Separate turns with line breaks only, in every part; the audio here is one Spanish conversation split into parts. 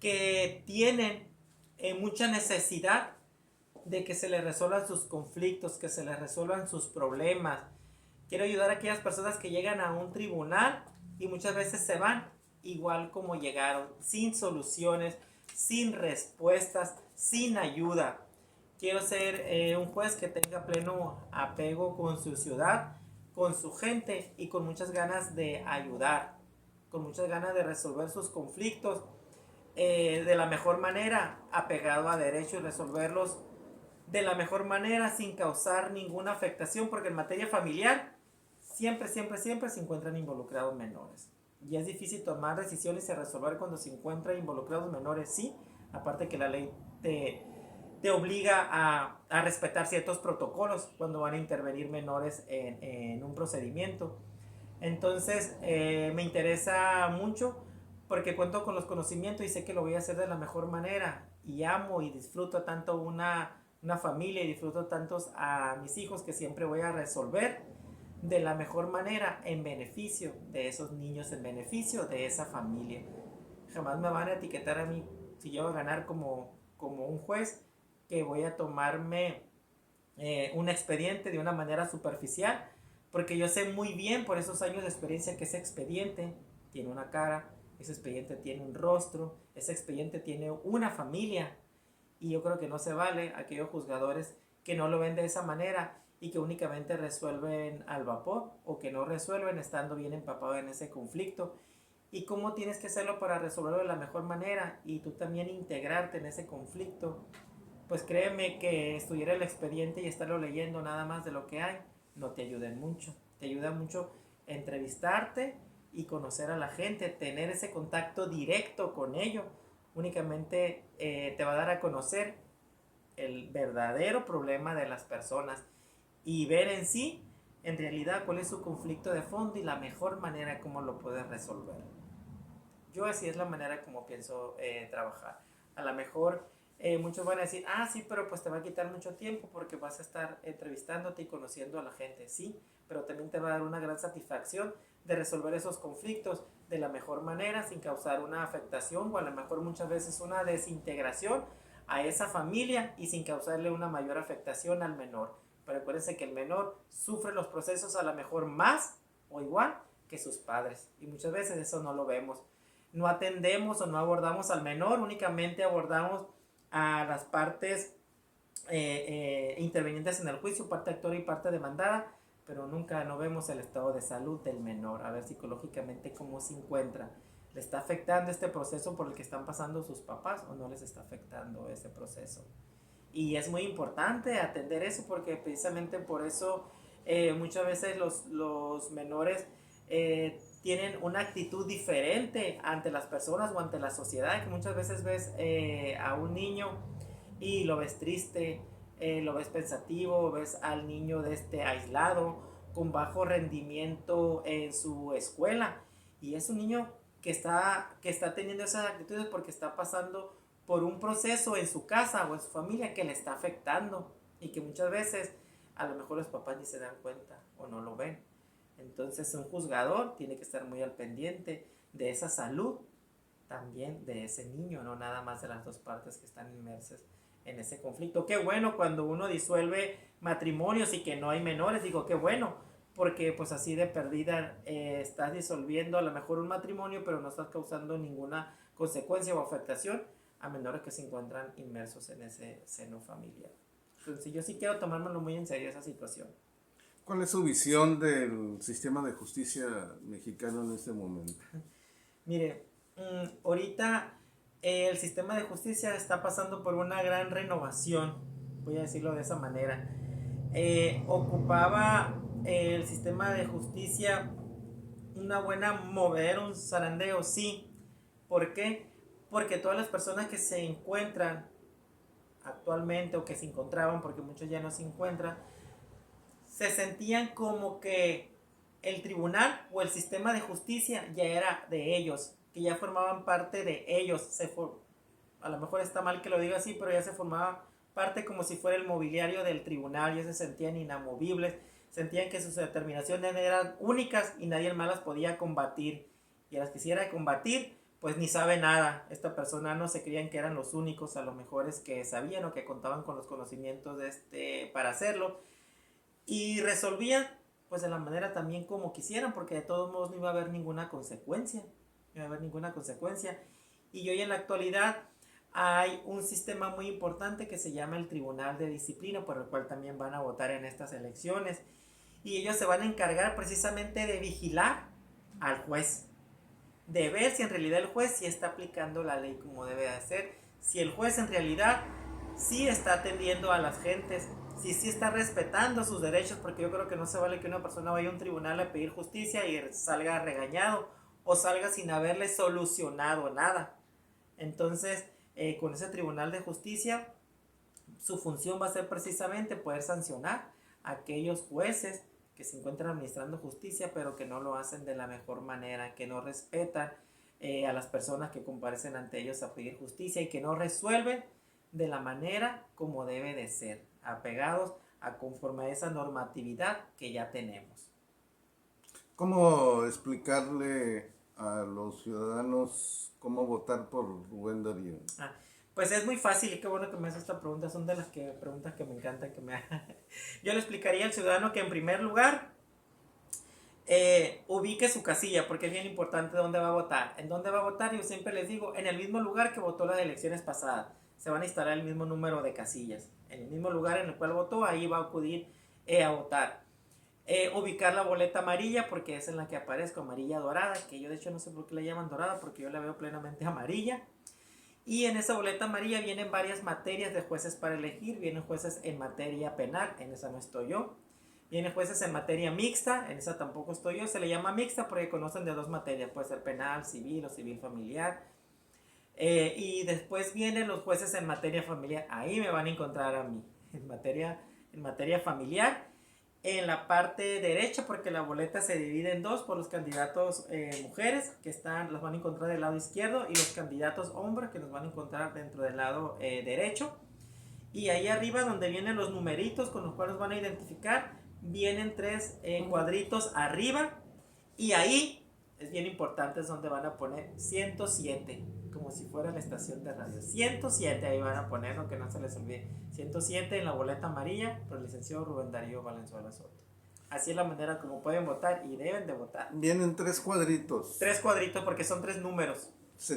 que tienen mucha necesidad de que se les resuelvan sus conflictos, que se les resuelvan sus problemas. Quiero ayudar a aquellas personas que llegan a un tribunal y muchas veces se van igual como llegaron, sin soluciones, sin respuestas, sin ayuda. Quiero ser un juez que tenga pleno apego con su ciudad, con su gente y con muchas ganas de ayudar, con muchas ganas de resolver sus conflictos de la mejor manera, apegado a derecho y resolverlos de la mejor manera sin causar ninguna afectación, porque en materia familiar siempre se encuentran involucrados menores. Y es difícil tomar decisiones y resolver cuando se encuentran involucrados menores, sí, aparte que la ley te obliga a respetar ciertos protocolos cuando van a intervenir menores en un procedimiento. Entonces me interesa mucho porque cuento con los conocimientos y sé que lo voy a hacer de la mejor manera y amo y disfruto tanto una familia y disfruto tantos a mis hijos que siempre voy a resolver de la mejor manera en beneficio de esos niños, en beneficio de esa familia. Jamás me van a etiquetar a mí si yo voy a ganar como un juez que voy a tomarme un expediente de una manera superficial, porque yo sé muy bien por esos años de experiencia que ese expediente tiene una cara, ese expediente tiene un rostro, ese expediente tiene una familia, y yo creo que no se vale aquellos juzgadores que no lo ven de esa manera y que únicamente resuelven al vapor o que no resuelven estando bien empapado en ese conflicto. Y cómo tienes que hacerlo para resolverlo de la mejor manera y tú también integrarte en ese conflicto. Pues créeme que estudiar el expediente y estarlo leyendo nada más de lo que hay no te ayuda mucho. Te ayuda mucho entrevistarte y conocer a la gente, tener ese contacto directo con ellos. Únicamente te va a dar a conocer el verdadero problema de las personas y ver en sí, en realidad, cuál es su conflicto de fondo y la mejor manera como lo puedes resolver. Yo así es la manera como pienso trabajar. A lo mejor muchos van a decir, ah, sí, pero pues te va a quitar mucho tiempo porque vas a estar entrevistándote y conociendo a la gente, sí, pero también te va a dar una gran satisfacción de resolver esos conflictos de la mejor manera sin causar una afectación o a lo mejor muchas veces una desintegración a esa familia y sin causarle una mayor afectación al menor. Pero acuérdense que el menor sufre los procesos a lo mejor más o igual que sus padres y muchas veces eso no lo vemos. No atendemos o no abordamos al menor, únicamente abordamos a las partes intervinientes en el juicio, parte actora y parte demandada, pero nunca no vemos el estado de salud del menor, a ver psicológicamente cómo se encuentra. ¿Le está afectando este proceso por el que están pasando sus papás o no les está afectando ese proceso? Y es muy importante atender eso porque precisamente por eso muchas veces los menores tienen una actitud diferente ante las personas o ante la sociedad, que muchas veces ves a un niño y lo ves triste, lo ves pensativo, ves al niño aislado, con bajo rendimiento en su escuela, y es un niño que está teniendo esas actitudes porque está pasando por un proceso en su casa o en su familia que le está afectando y que muchas veces a lo mejor los papás ni se dan cuenta o no lo ven. Entonces un juzgador tiene que estar muy al pendiente de esa salud también de ese niño, no nada más de las dos partes que están inmersas en ese conflicto. Qué bueno cuando uno disuelve matrimonios y que no hay menores, digo qué bueno, porque pues así de perdida estás disolviendo a lo mejor un matrimonio, pero no estás causando ninguna consecuencia o afectación a menores que se encuentran inmersos en ese seno familiar. Entonces yo sí quiero tomármelo muy en serio esa situación.
¿Cuál es su visión del sistema de justicia mexicano en este momento?
Mire, ahorita el sistema de justicia está pasando por una gran renovación, voy a decirlo de esa manera. Ocupaba el sistema de justicia una buena mover, un zarandeo, sí. ¿Por qué? Porque todas las personas que se encuentran actualmente o que se encontraban, porque muchos ya no se encuentran, se sentían como que el tribunal o el sistema de justicia ya era de ellos, que ya formaban parte de ellos. A lo mejor está mal que lo diga así, pero ya se formaba parte como si fuera el mobiliario del tribunal, ya se sentían inamovibles, sentían que sus determinaciones eran únicas y nadie más las podía combatir. Y a las quisiera combatir, pues ni sabe nada. Esta persona no se creían que eran los únicos, a lo mejor es que sabían o que contaban con los conocimientos para hacerlo. Y resolvían pues de la manera también como quisieran, porque de todos modos no iba a haber ninguna consecuencia. No iba a haber ninguna consecuencia. Y hoy en la actualidad hay un sistema muy importante que se llama el Tribunal de Disciplina, por el cual también van a votar en estas elecciones. Y ellos se van a encargar precisamente de vigilar al juez, de ver si en realidad el juez sí está aplicando la ley como debe de ser, si el juez en realidad sí está atendiendo a las gentes, si sí está respetando sus derechos, porque yo creo que no se vale que una persona vaya a un tribunal a pedir justicia y salga regañado o salga sin haberle solucionado nada. Entonces, con ese tribunal de justicia, su función va a ser precisamente poder sancionar a aquellos jueces que se encuentran administrando justicia, pero que no lo hacen de la mejor manera, que no respetan a las personas que comparecen ante ellos a pedir justicia y que no resuelven de la manera como debe de ser, apegados a conforme a esa normatividad que ya tenemos.
¿Cómo explicarle a los ciudadanos cómo votar por Rubén Darío?
Pues es muy fácil y qué bueno que me haces esta pregunta, son de las preguntas que me encantan que me hagan. Yo le explicaría al ciudadano que en primer lugar ubique su casilla, porque es bien importante dónde va a votar. ¿En dónde va a votar? Yo siempre les digo, en el mismo lugar que votó las elecciones pasadas. Se van a instalar el mismo número de casillas. En el mismo lugar en el cual votó, ahí va a acudir a votar. Ubicar la boleta amarilla, porque es en la que aparezco, amarilla dorada, que yo de hecho no sé por qué la llaman dorada, porque yo la veo plenamente amarilla. Y en esa boleta amarilla vienen varias materias de jueces para elegir. Vienen jueces en materia penal, en esa no estoy yo. Vienen jueces en materia mixta, en esa tampoco estoy yo. Se le llama mixta porque conocen de dos materias, puede ser penal, civil o civil familiar. Y después vienen los jueces en materia familiar. Ahí me van a encontrar a mí, en materia familiar. En la parte derecha, porque la boleta se divide en dos por los candidatos mujeres, que las van a encontrar del lado izquierdo, y los candidatos hombres, que los van a encontrar dentro del lado derecho. Y ahí arriba, donde vienen los numeritos con los cuales van a identificar, vienen tres cuadritos arriba, y ahí es bien importante, es donde van a poner 107, como si fuera la estación de radio. 107, ahí van a poner, aunque no se les olvide. 107 en la boleta amarilla por el licenciado Rubén Darío Valenzuela Soto. Así es la manera como pueden votar y deben de votar.
Vienen tres cuadritos.
Tres cuadritos porque son tres números.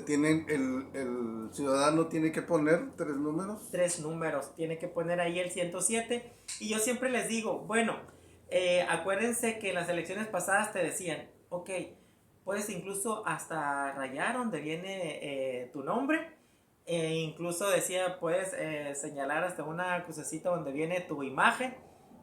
El ciudadano tiene que poner tres números.
Tres números, tiene que poner ahí el 107. Y yo siempre les digo, bueno, acuérdense que en las elecciones pasadas te decían, ok, puedes incluso hasta rayar donde viene tu nombre. Incluso decía, puedes señalar hasta una crucecita donde viene tu imagen.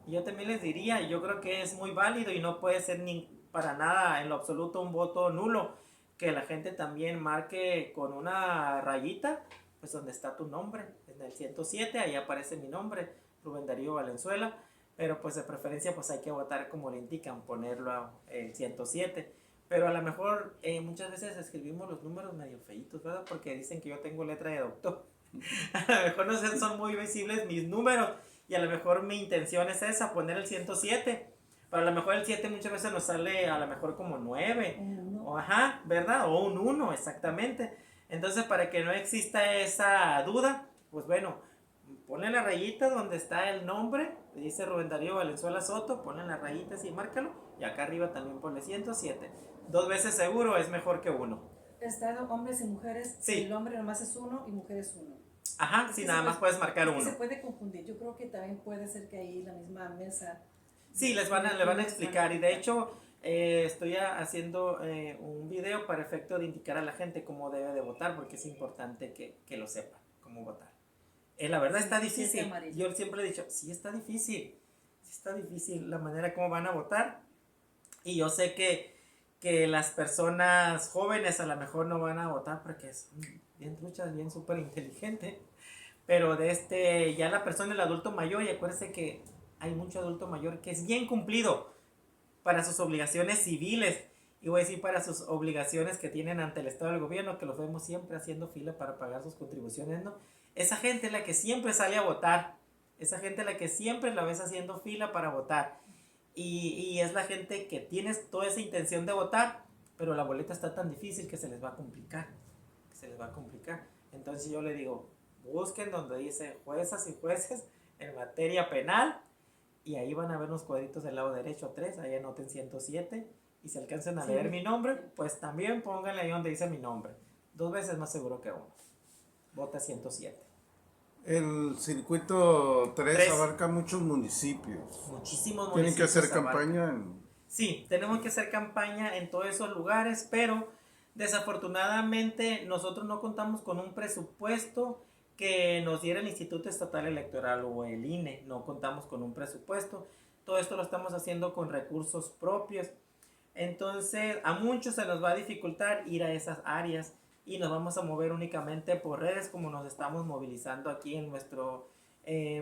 Y yo también les diría, yo creo que es muy válido y no puede ser ni para nada en lo absoluto un voto nulo, que la gente también marque con una rayita, pues donde está tu nombre, en el 107, ahí aparece mi nombre, Rubén Darío Valenzuela, pero pues de preferencia pues hay que votar como le indican, ponerlo el 107. Pero a lo mejor muchas veces escribimos los números medio feitos, ¿verdad? Porque dicen que yo tengo letra de doctor. A lo mejor no sé, son muy visibles mis números. Y a lo mejor mi intención es esa, poner el 107. Pero a lo mejor el 7 muchas veces nos sale a lo mejor como 9. O, ajá, ¿verdad? O un 1, exactamente. Entonces, para que no exista esa duda, pues bueno, ponle la rayita donde está el nombre. Dice Rubén Darío Valenzuela Soto. Ponle la rayita así, márcalo. Y acá arriba también ponle 107. 2 veces seguro es mejor que 1.
Está hombres y mujeres.
Sí.
El hombre nomás es 1 y mujer es 1.
Ajá, sí, nada más puedes marcar 1.
Se puede confundir. Yo creo que también puede ser que ahí la misma mesa.
Sí, le van a explicar. Y de hecho, estoy haciendo un video para efecto de indicar a la gente cómo debe de votar, porque es importante que lo sepan, cómo votar. La verdad está difícil. Yo siempre he dicho, sí está difícil. Sí está difícil la manera como van a votar. Y yo sé que las personas jóvenes a lo mejor no van a votar porque son bien truchas, bien súper inteligentes. Pero ya la persona, el adulto mayor, y acuérdense que hay mucho adulto mayor que es bien cumplido para sus obligaciones civiles. Y voy a decir para sus obligaciones que tienen ante el Estado y el gobierno, que los vemos siempre haciendo fila para pagar sus contribuciones, ¿no? Esa gente es la que siempre sale a votar. Esa gente es la que siempre la ves haciendo fila para votar. Y es la gente que tiene toda esa intención de votar, pero la boleta está tan difícil que se les va a complicar. se les va a complicar. Entonces yo le digo, busquen donde dice juezas y jueces en materia penal, y ahí van a ver unos cuadritos del lado derecho 3, ahí anoten 107, y si alcanzan a leer mi nombre, pues también pónganle ahí donde dice mi nombre. 2 veces más seguro que uno. Vota 107.
El circuito 3
Tres.
abarca muchos municipios.
Muchísimos
Tienen que hacer
municipios abarcan.
campaña en...
Sí, tenemos que hacer campaña en todos esos lugares, pero desafortunadamente nosotros no contamos con un presupuesto que nos diera el Instituto Estatal Electoral o el INE. No contamos con un presupuesto. Todo esto lo estamos haciendo con recursos propios. Entonces a muchos se nos va a dificultar ir a esas áreas y nos vamos a mover únicamente por redes, como nos estamos movilizando aquí en nuestro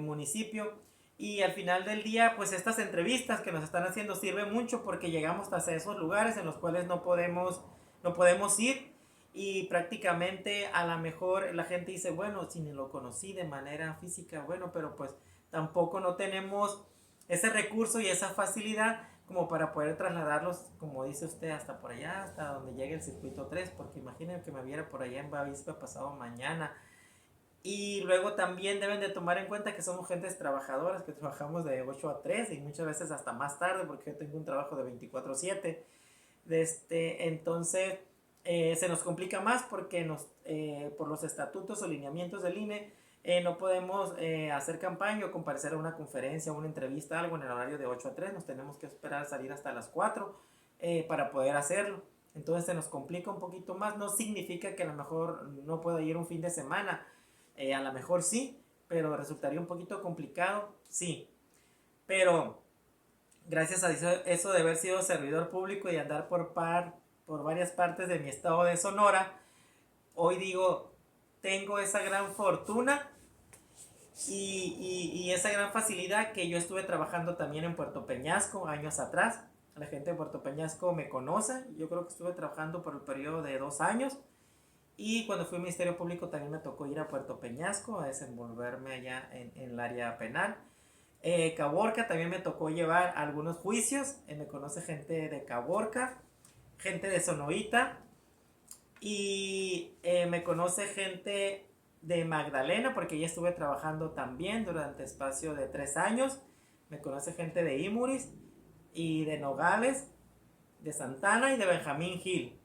municipio. Y al final del día, pues estas entrevistas que nos están haciendo sirven mucho porque llegamos hasta esos lugares en los cuales no podemos ir, y prácticamente a lo mejor la gente dice, bueno, si ni lo conocí de manera física, bueno, pero pues tampoco no tenemos ese recurso y esa facilidad como para poder trasladarlos, como dice usted, hasta por allá, hasta donde llegue el circuito 3, porque imaginen que me viera por allá en Bavispa pasado mañana. Y luego también deben de tomar en cuenta que somos gentes trabajadoras, que trabajamos de 8 a 3 y muchas veces hasta más tarde, porque yo tengo un trabajo de 24/7. Entonces se nos complica más porque por los estatutos o lineamientos del INE no podemos hacer campaña o comparecer a una conferencia, una entrevista, algo en el horario de 8 a 3. Nos tenemos que esperar a salir hasta las 4 para poder hacerlo. Entonces se nos complica un poquito más. No significa que a lo mejor no pueda ir un fin de semana. A lo mejor sí, pero resultaría un poquito complicado, sí. Pero gracias a eso de haber sido servidor público y andar por varias partes de mi estado de Sonora, hoy digo, tengo esa gran fortuna y esa gran facilidad que yo estuve trabajando también en Puerto Peñasco años atrás. La gente de Puerto Peñasco me conoce. Yo creo que estuve trabajando por el periodo de 2 años. Y cuando fui al Ministerio Público también me tocó ir a Puerto Peñasco a desenvolverme allá en el área penal. Caborca también me tocó llevar algunos juicios. Me conoce gente de Caborca, gente de Sonoita, y me conoce gente de Magdalena, porque ya estuve trabajando también durante espacio de 3 años. Me conoce gente de Imuris y de Nogales, de Santana y de Benjamín Gil.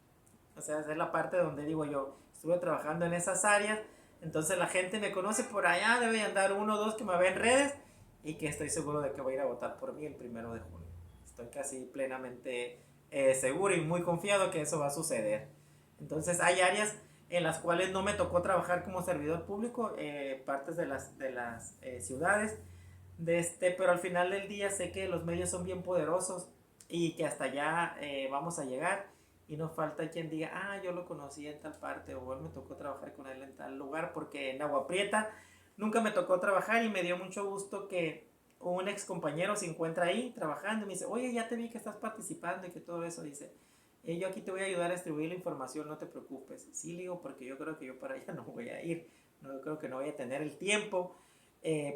O sea, esa es la parte donde digo yo, estuve trabajando en esas áreas. Entonces la gente me conoce por allá, debe andar 1 o 2 que me ven en redes, y que estoy seguro de que va a ir a votar por mí el 1 de junio. Estoy casi plenamente seguro y muy confiado que eso va a suceder. Entonces hay áreas en las cuales no me tocó trabajar como servidor público, partes de las ciudades, pero al final del día sé que los medios son bien poderosos y que hasta allá vamos a llegar, y no falta quien diga, yo lo conocí en tal parte, o me tocó trabajar con él en tal lugar, porque en Agua Prieta nunca me tocó trabajar, y me dio mucho gusto que un ex compañero se encuentra ahí trabajando y me dice, oye, ya te vi que estás participando y que todo eso. Dice, yo aquí te voy a ayudar a distribuir la información, no te preocupes. Sí, le digo, porque yo creo que yo para allá no voy a ir, no creo que no voy a tener el tiempo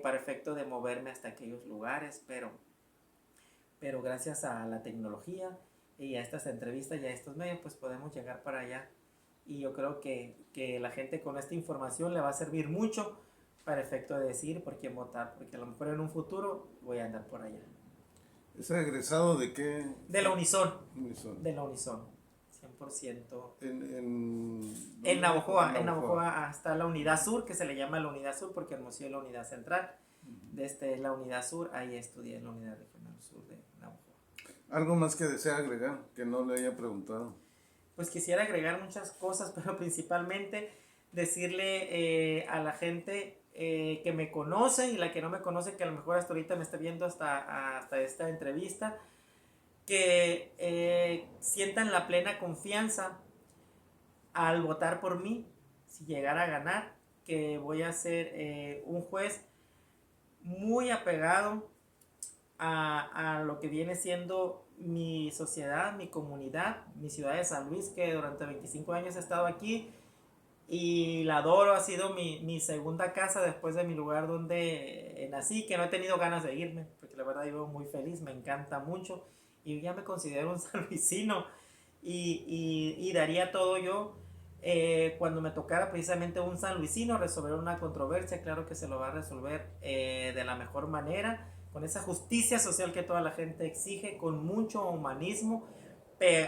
para efecto de moverme hasta aquellos lugares, pero gracias a la tecnología y a estas entrevistas y a estos medios, pues podemos llegar para allá. Y yo creo que la gente con esta información le va a servir mucho para efecto de decir por quién votar, porque a lo mejor en un futuro voy a andar por allá.
¿Es egresado de qué?
De la Unison.
Unison.
De la Unison, 100%.
En
Navojoa, en Navojoa está la Unidad Sur, que se le llama la Unidad Sur porque Hermosillo es la Unidad Central. Desde la Unidad Sur, ahí estudié en la Unidad Regional Sur de Navojoa.
¿Algo más que desea agregar que no le haya preguntado?
Pues quisiera agregar muchas cosas, pero principalmente decirle a la gente que me conoce y la que no me conoce, que a lo mejor hasta ahorita me está viendo hasta esta entrevista, que sientan la plena confianza al votar por mí, si llegara a ganar, que voy a ser un juez muy apegado a lo que viene siendo mi sociedad, mi comunidad, mi ciudad de San Luis, que durante 25 años he estado aquí y la adoro. Ha sido mi segunda casa después de mi lugar donde nací, que no he tenido ganas de irme, porque la verdad vivo muy feliz, me encanta mucho y ya me considero un sanluisino, y daría todo yo Cuando me tocara precisamente un sanluisino resolver una controversia, claro que se lo va a resolver de la mejor manera, con esa justicia social que toda la gente exige, con mucho humanismo,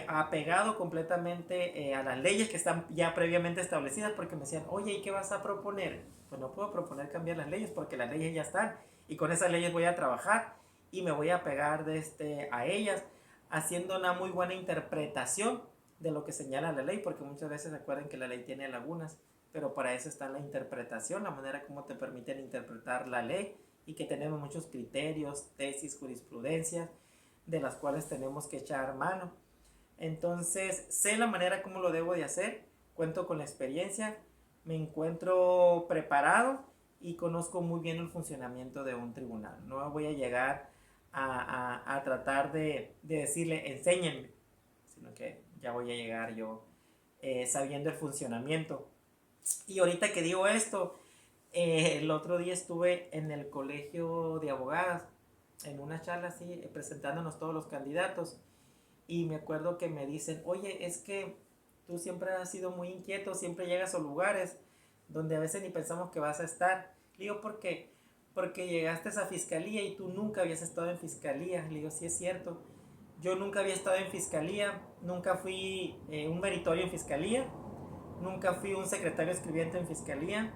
apegado completamente a las leyes que están ya previamente establecidas, porque me decían, oye, ¿y qué vas a proponer? Pues no puedo proponer cambiar las leyes porque las leyes ya están y con esas leyes voy a trabajar y me voy a pegar a ellas, haciendo una muy buena interpretación de lo que señala la ley, porque muchas veces recuerden que la ley tiene lagunas, pero para eso está la interpretación, la manera como te permiten interpretar la ley, y que tenemos muchos criterios, tesis, jurisprudencias, de las cuales tenemos que echar mano. Entonces, sé la manera como lo debo de hacer, cuento con la experiencia, me encuentro preparado y conozco muy bien el funcionamiento de un tribunal. No voy a llegar a tratar de decirle, enséñenme, sino que ya voy a llegar yo sabiendo el funcionamiento. Y ahorita que digo esto, el otro día estuve en el colegio de abogadas, en una charla así, presentándonos todos los candidatos, y me acuerdo que me dicen, oye, es que tú siempre has sido muy inquieto, siempre llegas a lugares donde a veces ni pensamos que vas a estar. Le digo, ¿por qué? Porque llegaste a fiscalía y tú nunca habías estado en fiscalía. Le digo, sí es cierto, yo nunca había estado en fiscalía, nunca fui un meritorio en fiscalía, nunca fui un secretario escribiente en fiscalía,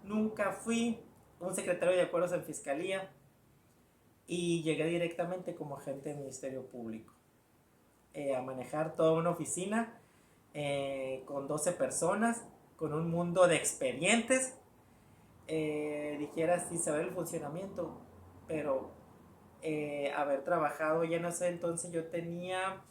nunca fui un secretario de acuerdos en fiscalía, y llegué directamente como agente del Ministerio Público a manejar toda una oficina con 12 personas, con un mundo de expedientes, dijera sin saber el funcionamiento, pero haber trabajado, ya no sé, entonces yo tenía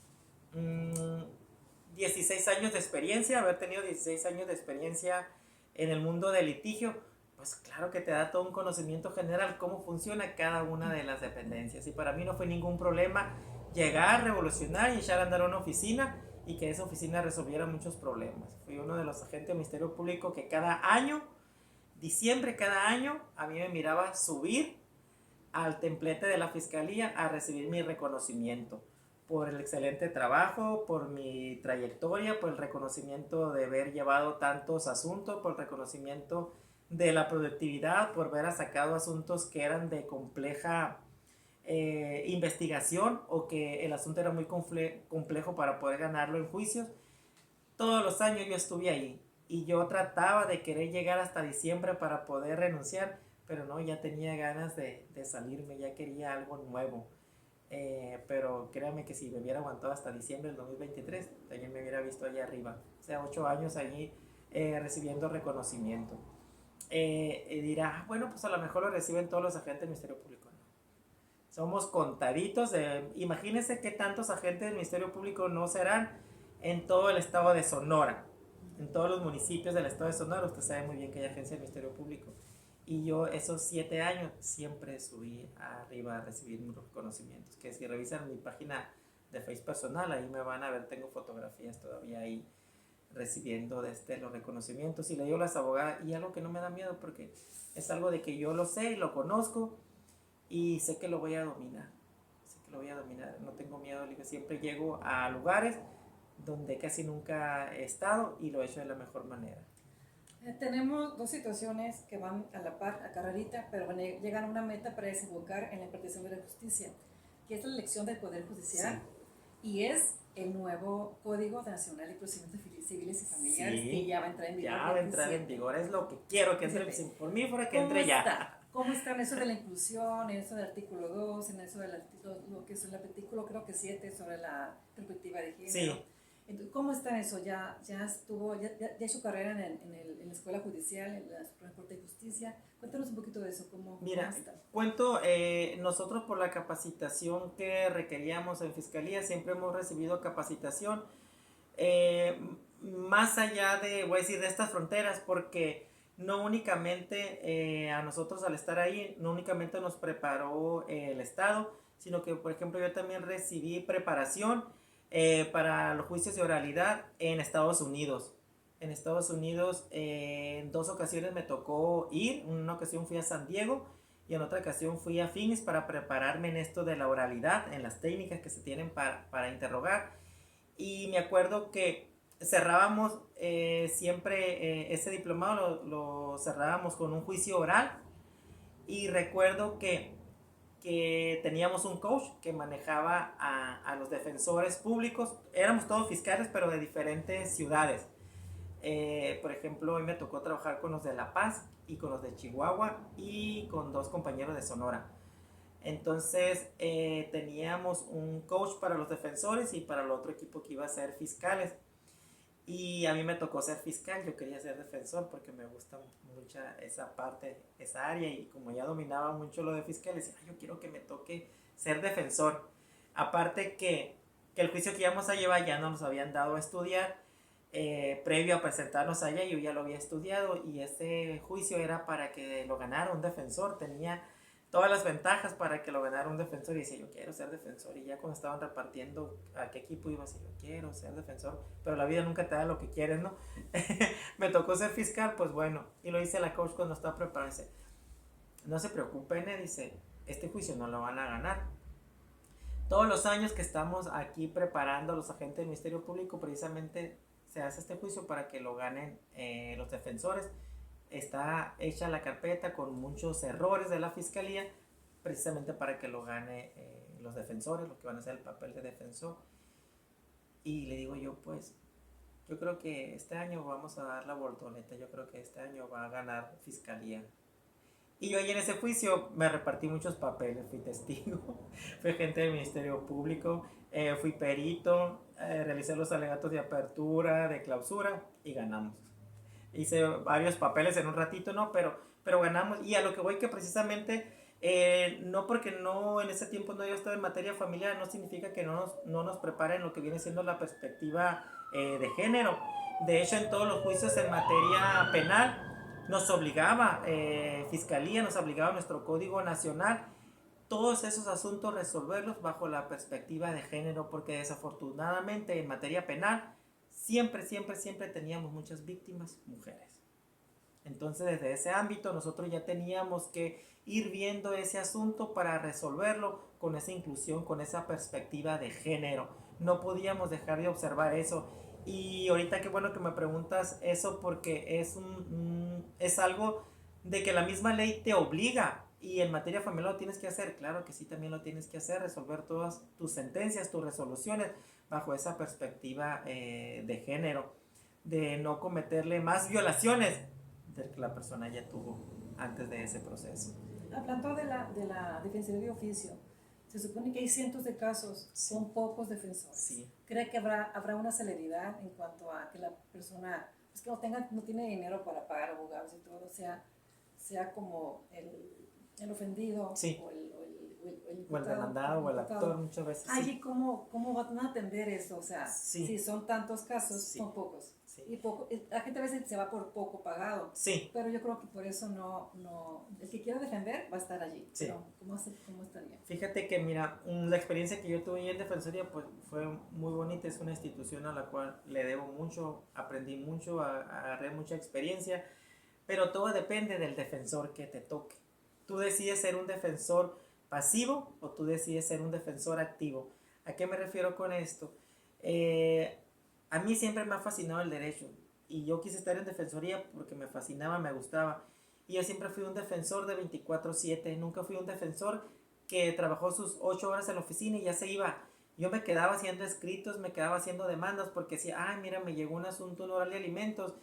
16 años de experiencia, haber tenido 16 años de experiencia en el mundo del litigio, pues claro que te da todo un conocimiento general cómo funciona cada una de las dependencias. Y para mí no fue ningún problema llegar, revolucionar y echar a andar una oficina y que esa oficina resolviera muchos problemas. Fui uno de los agentes del Ministerio Público que cada año, diciembre cada año, a mí me miraba subir al templete de la fiscalía a recibir mi reconocimiento por el excelente trabajo, por mi trayectoria, por el reconocimiento de haber llevado tantos asuntos, por el reconocimiento de la productividad, por haber sacado asuntos que eran de compleja investigación o que el asunto era muy complejo para poder ganarlo en juicios. Todos los años yo estuve ahí y yo trataba de querer llegar hasta diciembre para poder renunciar, pero no, ya tenía ganas de salirme, ya quería algo nuevo. Pero créanme que si me hubiera aguantado hasta diciembre del 2023, también me hubiera visto allá arriba. O sea, 8 años allí recibiendo reconocimiento. Dirá, bueno, pues a lo mejor lo reciben todos los agentes del Ministerio Público. No. Somos contaditos. Imagínense qué tantos agentes del Ministerio Público no serán en todo el estado de Sonora. En todos los municipios del estado de Sonora, usted sabe muy bien que hay agencia del Ministerio Público. Y yo esos 7 años siempre subí arriba a recibir mis reconocimientos. Que si revisan mi página de Facebook personal, ahí me van a ver, tengo fotografías todavía ahí recibiendo los reconocimientos. Y le digo a las abogadas, y algo que no me da miedo porque es algo de que yo lo sé y lo conozco y sé que lo voy a dominar. Sé que lo voy a dominar, no tengo miedo. Digo, siempre llego a lugares donde casi nunca he estado y lo he hecho de la mejor manera.
Tenemos dos situaciones que van a la par, a carrerita, pero llegan a una meta para desembocar en la impartición de la justicia, que es la elección del Poder Judicial, sí. Y es el nuevo Código Nacional de Procedimientos Civiles y Familiares, sí, que ya va a entrar en vigor.
Ya va a entrar en vigor, es lo que quiero que entre, por mí fuera que entre ya.
¿Cómo está en eso de la inclusión, en eso del artículo 2, en eso del lo que es el artículo creo que 7 sobre la perspectiva de género?
Sí.
Entonces, ¿cómo está eso? ¿Ya hizo carrera en la escuela judicial, en la Suprema Corte de Justicia? Cuéntanos un poquito de eso.
Mira,
¿cómo está?
Cuento, nosotros por la capacitación que requeríamos en Fiscalía, siempre hemos recibido capacitación más allá de, voy a decir, de estas fronteras, porque no únicamente a nosotros al estar ahí, no únicamente nos preparó el Estado, sino que, por ejemplo, yo también recibí preparación para los juicios de oralidad en Estados Unidos. En Estados Unidos en 2 ocasiones me tocó ir. En una ocasión fui a San Diego y en otra ocasión fui a Phoenix para prepararme en esto de la oralidad, en las técnicas que se tienen para interrogar. Y me acuerdo que cerrábamos siempre ese diplomado, lo cerrábamos con un juicio oral. Y recuerdo que teníamos un coach que manejaba a los defensores públicos. Éramos todos fiscales, pero de diferentes ciudades. Por ejemplo, hoy me tocó trabajar con los de La Paz y con los de Chihuahua y con 2 compañeros de Sonora. Entonces teníamos un coach para los defensores y para el otro equipo que iba a ser fiscales. Y a mí me tocó ser fiscal, yo quería ser defensor porque me gusta mucho esa parte, esa área, y como ya dominaba mucho lo de fiscal, decía, yo quiero que me toque ser defensor. Aparte que el juicio que íbamos a llevar ya no nos habían dado a estudiar, previo a presentarnos allá yo ya lo había estudiado, y ese juicio era para que lo ganara un defensor, tenía todas las ventajas para que lo ganara un defensor, y decía, yo quiero ser defensor. Y ya cuando estaban repartiendo a qué equipo iba, decía, yo quiero ser defensor, pero la vida nunca te da lo que quieres, ¿no? Me tocó ser fiscal, pues bueno, y lo dice la coach cuando estaba preparando, dice, no se preocupen, dice, este juicio no lo van a ganar. Todos los años que estamos aquí preparando a los agentes del Ministerio Público, precisamente se hace este juicio para que lo ganen los defensores. Está hecha la carpeta con muchos errores de la fiscalía, precisamente para que lo gane los defensores, los que van a hacer el papel de defensor. Y le digo yo, pues, yo creo que este año vamos a dar la voltoneta, yo creo que este año va a ganar fiscalía. Y yo ahí en ese juicio me repartí muchos papeles, fui testigo, fui agente del Ministerio Público, fui perito, realicé los alegatos de apertura, de clausura, y ganamos. Hice varios papeles en un ratito, ¿no? Pero ganamos. Y a lo que voy, que precisamente, no porque no en ese tiempo no haya estado en materia familiar, no significa que no nos preparen lo que viene siendo la perspectiva de género. De hecho, en todos los juicios en materia penal nos obligaba, Fiscalía nos obligaba, nuestro Código Nacional, todos esos asuntos resolverlos bajo la perspectiva de género, porque desafortunadamente en materia penal siempre teníamos muchas víctimas mujeres. Entonces desde ese ámbito nosotros ya teníamos que ir viendo ese asunto para resolverlo con esa inclusión, con esa perspectiva de género. No podíamos dejar de observar eso. Y ahorita qué bueno que me preguntas eso, porque es algo de que la misma ley te obliga. Y en materia familiar lo tienes que hacer, claro que sí, también lo tienes que hacer, resolver todas tus sentencias, tus resoluciones bajo esa perspectiva de género, de no cometerle más violaciones de que la persona ya tuvo antes de ese proceso.
Hablando de la Defensoría de Oficio, se supone que hay cientos de casos, son pocos defensores.
Sí.
¿Cree que habrá una celeridad en cuanto a que la persona, pues que no tiene dinero para pagar abogados y todo, sea como el ofendido,
sí,
o el
demandado o el actor, muchas veces?
Allí, ¿cómo van a atender eso? O sea,
sí,
si son tantos casos,
sí,
son pocos.
Sí.
Y la gente a veces se va por poco pagado.
Sí.
Pero yo creo que por eso no el que quiera defender va a estar allí.
Sí.
Pero, ¿cómo estaría?
Fíjate que, mira, la experiencia que yo tuve en Defensoría pues fue muy bonita. Es una institución a la cual le debo mucho, aprendí mucho, agarré mucha experiencia, pero todo depende del defensor que te toque. Tú decides ser un defensor pasivo o tú decides ser un defensor activo. ¿A qué me refiero con esto? A mí siempre me ha fascinado el derecho y yo quise estar en defensoría porque me fascinaba, me gustaba. Y yo siempre fui un defensor de 24/7, nunca fui un defensor que trabajó sus 8 horas en la oficina y ya se iba. Yo me quedaba haciendo escritos, me quedaba haciendo demandas porque decía, mira, me llegó un asunto, un oral de alimentos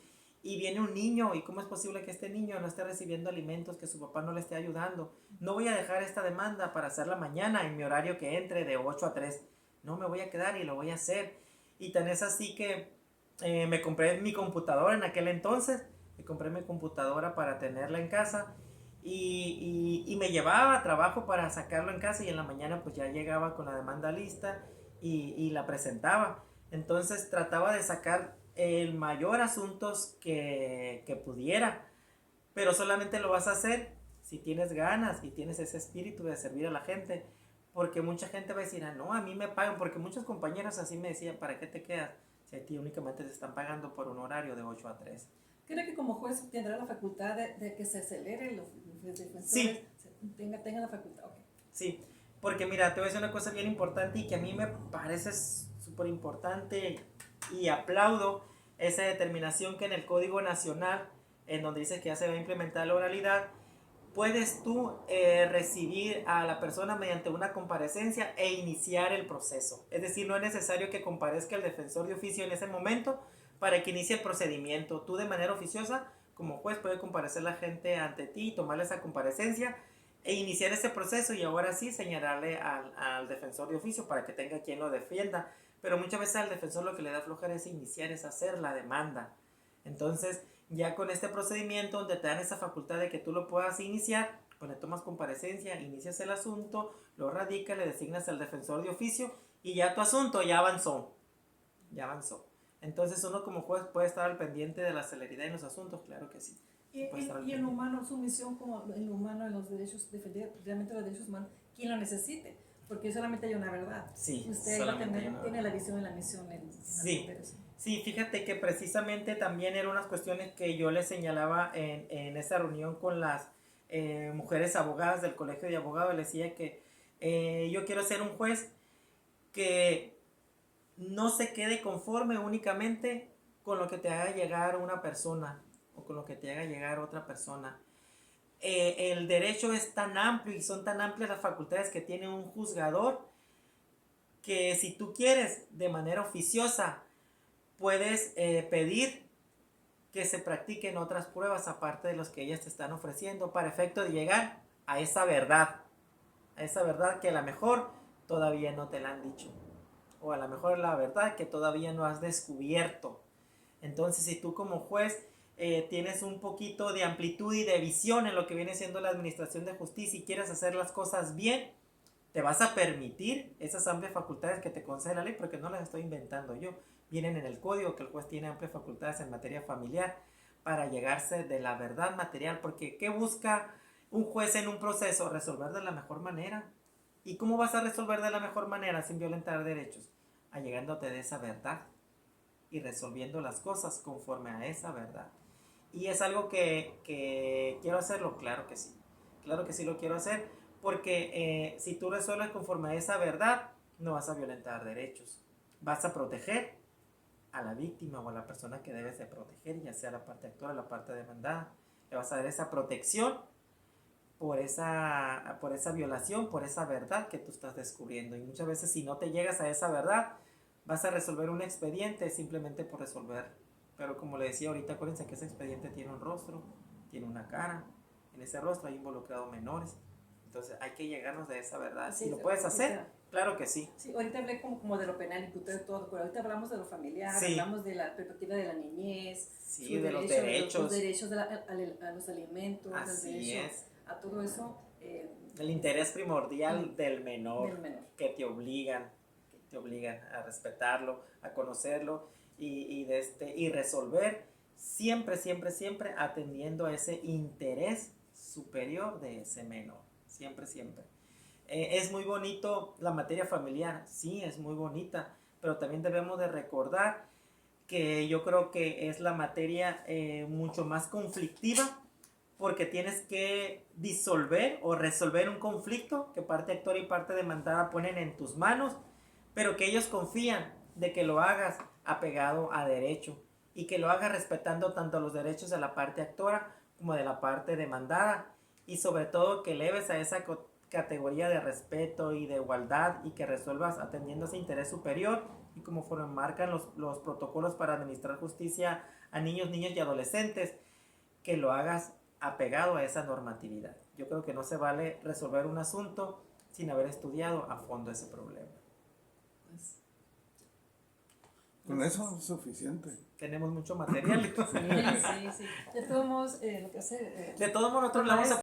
y viene un niño, y cómo es posible que este niño no esté recibiendo alimentos, que su papá no le esté ayudando. No voy a dejar esta demanda para hacerla mañana en mi horario que entre de 8 a 3. No, me voy a quedar y lo voy a hacer. Y tan es así que me compré mi computadora en aquel entonces. Me compré mi computadora para tenerla en casa y me llevaba a trabajo para sacarlo en casa, y en la mañana pues ya llegaba con la demanda lista y la presentaba. Entonces trataba de sacar el mayor asuntos que pudiera, pero solamente lo vas a hacer si tienes ganas y tienes ese espíritu de servir a la gente, porque mucha gente va a decir, no, a mí me pagan, porque muchos compañeros así me decían, ¿para qué te quedas? Si a ti únicamente te están pagando por un horario de 8 a 3.
¿Cree que como juez tendrá la facultad de que se acelere los defensores?
Sí.
Tenga la facultad, ok.
Sí, porque mira, te voy a decir una cosa bien importante y que a mí me parece súper importante y aplaudo esa determinación que en el Código Nacional, en donde dice que ya se va a implementar la oralidad, puedes tú recibir a la persona mediante una comparecencia e iniciar el proceso. Es decir, no es necesario que comparezca el defensor de oficio en ese momento para que inicie el procedimiento. Tú de manera oficiosa, como juez, puede comparecer la gente ante ti, tomarle esa comparecencia e iniciar ese proceso y ahora sí señalarle al defensor de oficio para que tenga quien lo defienda. Pero muchas veces al defensor lo que le da flojera es iniciar, es hacer la demanda. Entonces, ya con este procedimiento donde te dan esa facultad de que tú lo puedas iniciar, pues le tomas comparecencia, inicias el asunto, lo radicas, le designas al defensor de oficio y ya tu asunto ya avanzó. Ya avanzó. Entonces uno como juez puede estar al pendiente de la celeridad en los asuntos, claro que sí.
Y en lo humano, su misión como en lo humano, en los derechos, defender realmente los derechos humanos, quien lo necesite, porque solamente hay una verdad.
Sí,
usted tiene la visión y la misión en
sí. Sí, fíjate que precisamente también eran unas cuestiones que yo les señalaba en esa reunión con las mujeres abogadas del Colegio de Abogados. Les decía que yo quiero ser un juez que no se quede conforme únicamente con lo que te haga llegar una persona o con lo que te haga llegar otra persona. El derecho es tan amplio y son tan amplias las facultades que tiene un juzgador que si tú quieres de manera oficiosa puedes pedir que se practiquen otras pruebas aparte de los que ellas te están ofreciendo para efecto de llegar a esa verdad que a lo mejor todavía no te la han dicho, o a lo mejor la verdad que todavía no has descubierto. Entonces, si tú como juez tienes un poquito de amplitud y de visión en lo que viene siendo la administración de justicia y quieres hacer las cosas bien, te vas a permitir esas amplias facultades que te concede la ley, porque no las estoy inventando yo. Vienen en el código que el juez tiene amplias facultades en materia familiar para llegarse de la verdad material, porque ¿qué busca un juez en un proceso? Resolver de la mejor manera. ¿Y cómo vas a resolver de la mejor manera sin violentar derechos? Allegándote de esa verdad y resolviendo las cosas conforme a esa verdad. ¿Y es algo que quiero hacerlo? Claro que sí lo quiero hacer, porque si tú resuelves conforme a esa verdad, no vas a violentar derechos, vas a proteger a la víctima o a la persona que debes de proteger, ya sea la parte actora o la parte demandada. Le vas a dar esa protección por esa violación, por esa verdad que tú estás descubriendo. Y muchas veces si no te llegas a esa verdad, vas a resolver un expediente simplemente por resolver. Pero como le decía ahorita, acuérdense que ese expediente tiene un rostro, tiene una cara. En ese rostro hay involucrados menores. Entonces hay que llegarnos de esa verdad.
Sí,
si lo puedes hacer,
ahorita,
claro que sí.
Sí, ahorita hablé como de lo penal, imputado y todo, pero ahorita hablamos de lo familiar,
Sí.
hablamos de la perspectiva de la niñez,
Sí, de los derechos.
Los derechos a los alimentos,
Así
los derechos
es.
a todo eso.
El interés primordial del menor,
Del menor.
que te obligan a respetarlo, a conocerlo y resolver siempre atendiendo a ese interés superior de ese menor. Siempre. Es muy bonito la materia familiar, sí, es muy bonita, pero también debemos de recordar que yo creo que es la materia mucho más conflictiva, porque tienes que disolver o resolver un conflicto que parte actora y parte demandada ponen en tus manos, pero que ellos confían de que lo hagas apegado a derecho y que lo hagas respetando tanto los derechos de la parte actora como de la parte demandada, y sobre todo que eleves a esa categoría de respeto y de igualdad y que resuelvas atendiendo ese interés superior y como marcan los protocolos para administrar justicia a niños y adolescentes, que lo hagas apegado a esa normatividad. Yo creo que no se vale resolver un asunto sin haber estudiado a fondo ese problema.
Pues,
con eso es suficiente.
Tenemos mucho material.
sí. De todos modos, lo que hace...
De todos modos, nosotros le vamos a